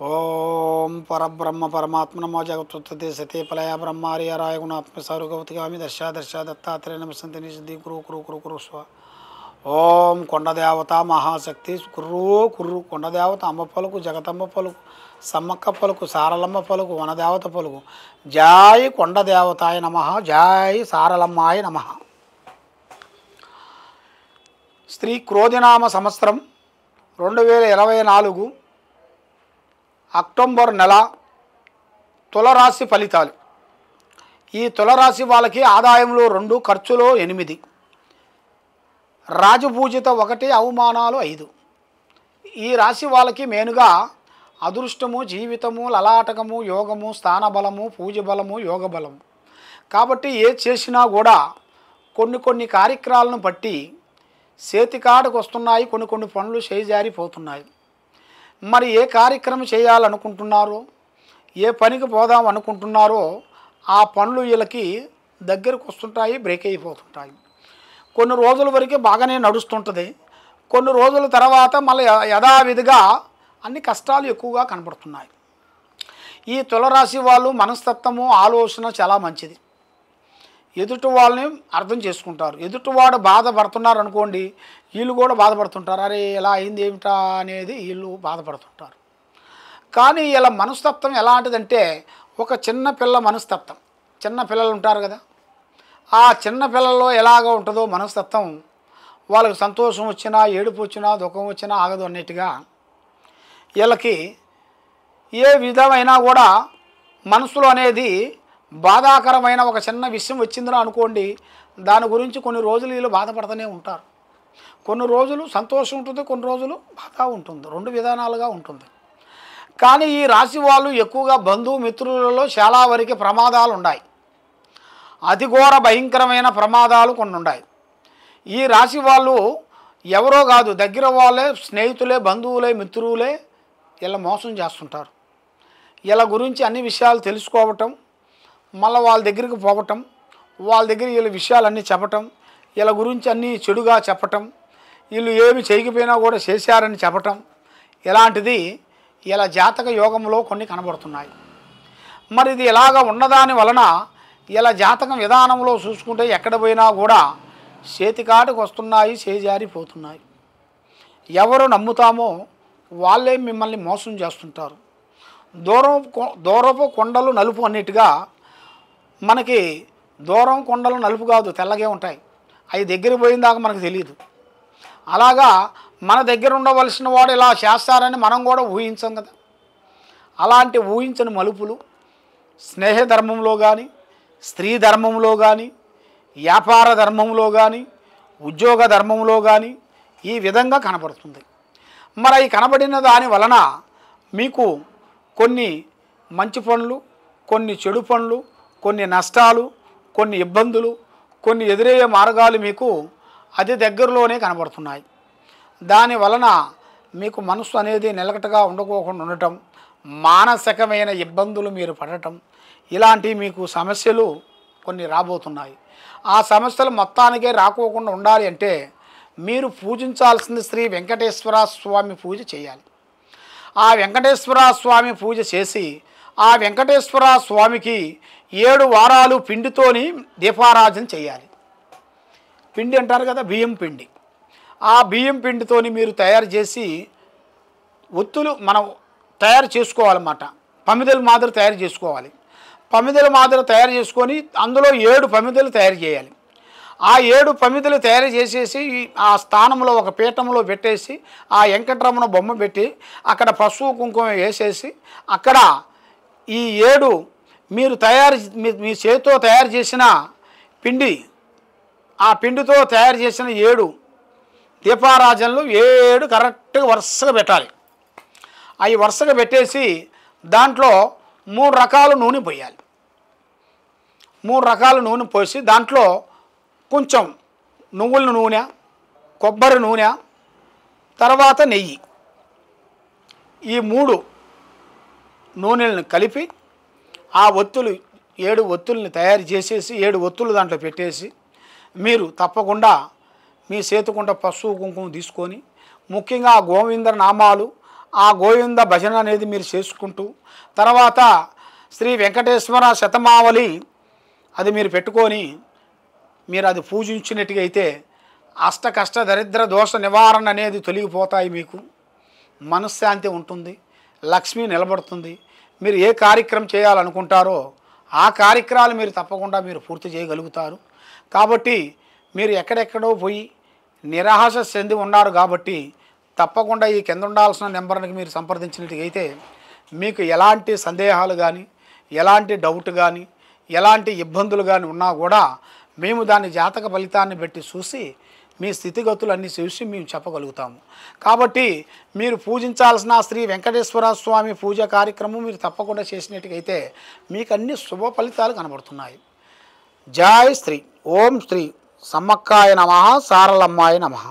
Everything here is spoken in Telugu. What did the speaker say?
ఓం పరబ్రహ్మ పరమాత్మనమో జగత్తుత్తే సతే పలయ బ్రహ్మార్య రాయ గుణాత్మ సారుగవతిగామి దర్శ దత్తాత్రేయ నమసంతి నిషిద్ధి కురు కురు కురు కురు స్వ. ఓం కొండదేవత మహాశక్తి కుర్రు కుర్రు కొండదేవత అమ్మ పలుకు జగతమ్మ పలుకు సమ్మక్క పలుకు సారలమ్మ పలుకు వనదేవత పలుకు. జాయి కొండదేవతాయ నమ, జాయి సారలమ్మాయ నమ. శ్రీ క్రోధినామ సంవత్సరం 2024 అక్టోబర్ నెల తులరాశి ఫలితాలు. ఈ తులరాశి వాళ్ళకి ఆదాయంలో 2, ఖర్చులో 8, రాజపూజిత 1, అవమానాలు 5. ఈ రాశి వాళ్ళకి మెయిన్గా అదృష్టము, జీవితము, లలాటకము, యోగము, స్థానబలము, పూజ బలము, యోగ బలము. కాబట్టి ఏ చేసినా కూడా కొన్ని కార్యక్రమాలను బట్టి చేతికాడకు వస్తున్నాయి, కొన్ని పనులు చేజారిపోతున్నాయి. మరి ఏ కార్యక్రమం చేయాలనుకుంటున్నారో, ఏ పనికి పోదాం అనుకుంటున్నారో ఆ పనులు వీళ్ళకి దగ్గరకు వస్తుంటాయి, బ్రేక్ అయిపోతుంటాయి. కొన్ని రోజుల వరకు బాగానే నడుస్తుంటుంది, కొన్ని రోజుల తర్వాత మళ్ళీ యథావిధిగా అన్ని కష్టాలు ఎక్కువగా కనబడుతున్నాయి. ఈ తులరాశి వాళ్ళు మనస్తత్వము, ఆలోచన చాలా మంచిది. ఎదుటి వాళ్ళని అర్థం చేసుకుంటారు. ఎదుటివాడు బాధపడుతున్నారు అనుకోండి, వీళ్ళు కూడా బాధపడుతుంటారు. అరే ఎలా అయింది ఏమిటా అనేది వీళ్ళు బాధపడుతుంటారు. కానీ వీళ్ళ మనస్తత్వం ఎలాంటిదంటే ఒక చిన్న పిల్ల మనస్తత్వం. చిన్న పిల్లలు ఉంటారు కదా, ఆ చిన్న పిల్లల్లో ఎలాగ ఉంటుందో మనస్తత్వం, వాళ్ళకి సంతోషం వచ్చినా, ఏడుపు వచ్చినా, దుఃఖం వచ్చినా ఆగదు అన్నట్టుగా వీళ్ళకి ఏ విధమైనా కూడా మనసులో అనేది బాధాకరమైన ఒక చిన్న విషయం వచ్చిందిరా అనుకోండి, దాని గురించి కొన్ని రోజులు వీళ్ళు బాధపడుతూనే ఉంటారు. కొన్ని రోజులు సంతోషం ఉంటుంది, కొన్ని రోజులు బాధ ఉంటుంది, 2 విధానాలుగా ఉంటుంది. కానీ ఈ రాశి వాళ్ళు ఎక్కువగా బంధుమిత్రులలో చాలా వరకు ప్రమాదాలు ఉన్నాయి. అతి ఘోర భయంకరమైన ప్రమాదాలు కొన్ని ఉన్నాయి. ఈ రాశి వాళ్ళు ఎవరో కాదు, దగ్గర వాళ్ళే, స్నేహితులే, బంధువులే, మిత్రులే ఇలా మోసం చేస్తుంటారు. ఇలా గురించి అన్ని విషయాలు తెలుసుకోవటం, మళ్ళీ వాళ్ళ దగ్గరికి పోవటం, వాళ్ళ దగ్గర వీళ్ళ విషయాలన్నీ చెప్పటం, వీళ్ళ గురించి అన్నీ చెడుగా చెప్పటం, వీళ్ళు ఏమి చేయకపోయినా కూడా చేశారని చెప్పటం, ఇలాంటిది ఇలా జాతక యోగంలో కొన్ని కనబడుతున్నాయి. మరి ఇది ఇలాగ ఉన్నదాని వలన ఇలా జాతకం విధానంలో చూసుకుంటే ఎక్కడ పోయినా కూడా చేతికాటుకు వస్తున్నాయి, చేజారిపోతున్నాయి. ఎవరు నమ్ముతామో వాళ్ళే మిమ్మల్ని మోసం చేస్తుంటారు. దూరపు కొండలు నలుపు అన్నిటిగా మనకి దూరం కొండలు నలుపు కాదు, తెల్లగే ఉంటాయి. అవి దగ్గర పోయిన దాకా మనకు తెలియదు. అలాగా మన దగ్గర ఉండవలసిన వాడు ఇలా చేస్తారని మనం కూడా ఊహించాం కదా. అలాంటి ఊహించని మలుపులు స్నేహ ధర్మంలో కానీ, స్త్రీ ధర్మంలో కానీ, వ్యాపార ధర్మంలో కానీ, ఉద్యోగ ధర్మంలో కానీ ఈ విధంగా కనబడుతుంది. మరి అవి కనబడిన దాని వలన మీకు కొన్ని మంచి పనులు, కొన్ని చెడు పనులు, కొన్ని నష్టాలు, కొన్ని ఇబ్బందులు, కొన్ని ఎదురయ్యే మార్గాలు మీకు అతి దగ్గరలోనే కనబడుతున్నాయి. దాని వలన మీకు మనసు అనేది నిలకటగా ఉండకోకుండా ఉండటం, మానసికమైన ఇబ్బందులు మీరు పడటం, ఇలాంటి మీకు సమస్యలు కొన్ని రాబోతున్నాయి. ఆ సమస్యలు మొత్తానికే రాకోకుండా ఉండాలి అంటే మీరు పూజించాల్సింది శ్రీ వెంకటేశ్వర స్వామి పూజ చేయాలి. ఆ వెంకటేశ్వర స్వామి పూజ చేసి ఆ వెంకటేశ్వర స్వామికి 7 వారాలు పిండితోని దీపారాధన చేయాలి. పిండి అంటారు కదా, బియ్యం పిండి. ఆ బియ్యం పిండితోని మీరు తయారు చేసి ఒత్తులు మనం తయారు చేసుకోవాలన్నమాట. పమిదెల మాదిరి తయారు చేసుకోవాలి. పమిదెల మాదిరి తయారు చేసుకొని అందులో 7 పమిదెలు తయారు చేయాలి. ఆ 7 పమిదెలు తయారు చేసేసి ఆ స్థానంలో ఒక పీఠంలో పెట్టేసి ఆ వెంకటరమణ బొమ్మ పెట్టి అక్కడ పసుపు కుంకుమ వేసేసి అక్కడ ఈ 7 మీరు మీ చేతితో తయారు చేసిన పిండి, ఆ పిండితో తయారు చేసిన 7 దీపారాజనలు 7 కరెక్ట్గా వరుసగా పెట్టాలి. అవి వరుసగా పెట్టేసి దాంట్లో 3 రకాల నూనె పోయాలి. 3 రకాల నూనె పోసి దాంట్లో కొంచెం నువ్వుల నూనె, కొబ్బరి నూనె, తర్వాత నెయ్యి, ఈ 3 నూనెలను కలిపి ఆ ఒత్తులు 7 ఒత్తుల్ని తయారు చేసేసి 7 ఒత్తులు దాంట్లో పెట్టేసి మీరు తప్పకుండా మీ చేతికుంట పసుపు కుంకుమ తీసుకొని ముఖ్యంగా ఆ గోవింద నామాలు ఆ గోవింద భజన అనేది మీరు చేసుకుంటూ తర్వాత శ్రీ వెంకటేశ్వర శతమావళి అది మీరు పెట్టుకొని మీరు అది పూజించినట్టుగా అయితే అష్ట కష్ట దరిద్ర దోష నివారణ అనేది తొలగిపోతాయి. మీకు మనశ్శాంతి ఉంటుంది, లక్ష్మి నిలబడుతుంది. మీరు ఏ కార్యక్రమం చేయాలనుకుంటారో ఆ కార్యక్రమాలు మీరు తప్పకుండా మీరు పూర్తి చేయగలుగుతారు. కాబట్టి మీరు ఎక్కడెక్కడో పోయి నిరాశ చెంది ఉన్నారు కాబట్టి తప్పకుండా ఈ కింద ఉండాల్సిన నెంబర్కి మీరు సంప్రదించినట్టుగైతే మీకు ఎలాంటి సందేహాలు కానీ ఎలాంటి డౌట్ కానీ ఎలాంటి ఇబ్బందులు కానీ ఉన్నా కూడా మేము దాని జాతక ఫలితాన్ని బట్టి చూసి మీ స్థితిగతులన్నీ చూసి మేము చెప్పగలుగుతాము. కాబట్టి మీరు పూజించాల్సిన శ్రీ వెంకటేశ్వర స్వామి పూజ కార్యక్రమం మీరు తప్పకుండా చేసినట్టుగైతే మీకు అన్ని శుభ ఫలితాలు కనబడుతున్నాయి. జై శ్రీ ఓం శ్రీ సమ్మక్కాయ నమః సారలమ్మాయ నమః.